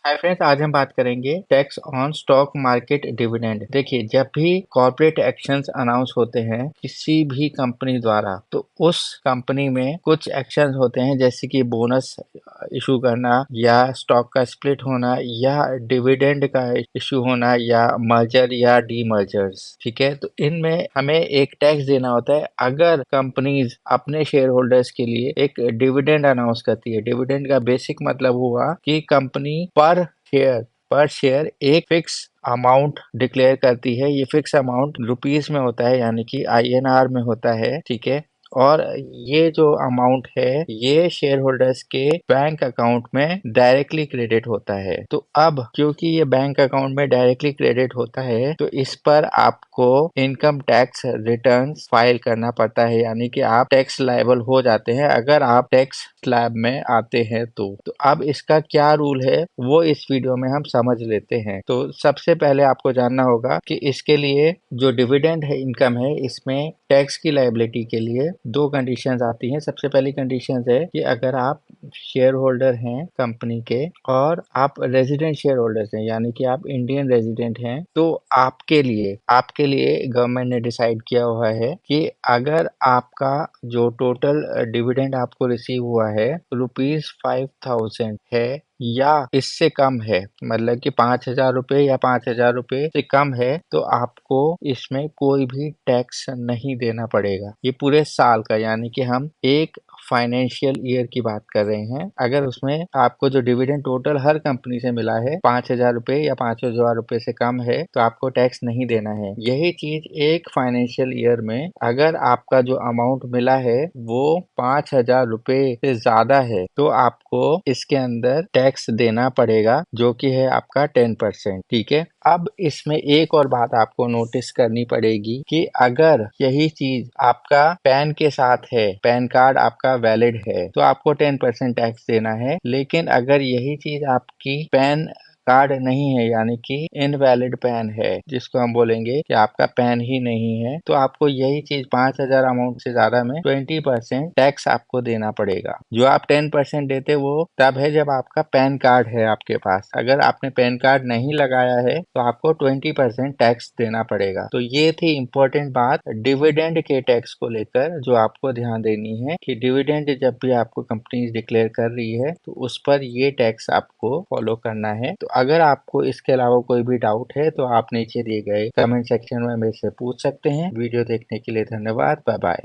Hi friends, आज हम बात करेंगे tax on stock market dividend. देखिए, जब भी कॉर्पोरेट एक्शंस अनाउंस होते हैं किसी भी कंपनी द्वारा, तो उस कंपनी में कुछ एक्शंस होते हैं, जैसे कि बोनस इशू करना या स्टॉक का स्प्लिट होना या डिविडेंड का इशू होना या मर्जर या डीमर्जर्स। ठीक है, तो इनमें हमें एक टैक्स देना होता है अगर कंपनीज अपने शेयर होल्डर्स के लिए एक डिविडेंड अनाउंस करती है। डिविडेंड का बेसिक मतलब हुआ कि कंपनी पर शेयर एक फिक्स अमाउंट डिक्लेयर करती है। ये फिक्स अमाउंट रुपीस में होता है, यानी कि INR में होता है। ठीक है, और ये जो अमाउंट है ये शेयर होल्डर्स के बैंक अकाउंट में डायरेक्टली क्रेडिट होता है। तो अब क्योंकि ये बैंक अकाउंट में डायरेक्टली क्रेडिट होता है, तो इस पर आपको इनकम टैक्स रिटर्न फाइल करना पड़ता है, यानी कि आप टैक्स लायबल हो जाते हैं अगर आप टैक्स स्लैब में आते हैं। तो अब इसका क्या रूल है वो इस वीडियो में हम समझ लेते हैं। तो सबसे पहले आपको जानना होगा कि इसके लिए जो डिविडेंड है इनकम है, इसमें टैक्स की लायबिलिटी के लिए दो कंडीशंस आती हैं। सबसे पहली कंडीशन है कि अगर आप शेयर होल्डर हैं कंपनी के और आप रेजिडेंट शेयर होल्डर्स हैं, यानी कि आप इंडियन रेजिडेंट हैं, तो आपके लिए गवर्नमेंट ने डिसाइड किया हुआ है कि अगर आपका जो टोटल डिविडेंड आपको रिसीव हुआ है ₹5,000 है या इससे कम है, मतलब कि 5,000 रुपये या 5,000 रुपये से कम है, तो आपको इसमें कोई भी टैक्स नहीं देना पड़ेगा। ये पूरे साल का, यानी कि हम एक फाइनेंशियल ईयर की बात कर रहे हैं। अगर उसमें आपको जो डिविडेंड टोटल हर कंपनी से मिला है 5,000 रुपये या 5,000 रुपये से कम है, तो आपको टैक्स नहीं देना है। यही चीज एक फाइनेंशियल ईयर में अगर आपका जो अमाउंट मिला है वो 5,000 रुपये से ज्यादा है, तो आपको इसके अंदर टैक्स देना पड़ेगा, जो कि है आपका 10%। ठीक है, अब इसमें एक और बात आपको नोटिस करनी पड़ेगी कि अगर यही चीज आपका पैन के साथ है, पैन कार्ड आपका वैलिड है, तो आपको 10% टैक्स देना है। लेकिन अगर यही चीज आपकी पैन कार्ड नहीं है, यानी कि इनवैलिड पैन है, जिसको हम बोलेंगे कि आपका पैन ही नहीं है, तो आपको यही चीज 5,000 अमाउंट से ज्यादा में 20% टैक्स आपको देना पड़ेगा। जो आप 10% देते वो तब है जब आपका पैन कार्ड है आपके पास। अगर आपने पैन कार्ड नहीं लगाया है तो आपको 20% टैक्स देना पड़ेगा। तो ये थी इम्पोर्टेंट बात डिविडेंड के टैक्स को लेकर, जो आपको ध्यान देनी है कि डिविडेंड जब भी आपको कंपनी डिक्लेयर कर रही है तो उस पर ये टैक्स आपको फॉलो करना है। तो अगर आपको इसके अलावा कोई भी डाउट है तो आप नीचे दिए गए कमेंट सेक्शन में मेरे से पूछ सकते हैं। वीडियो देखने के लिए धन्यवाद। Bye bye.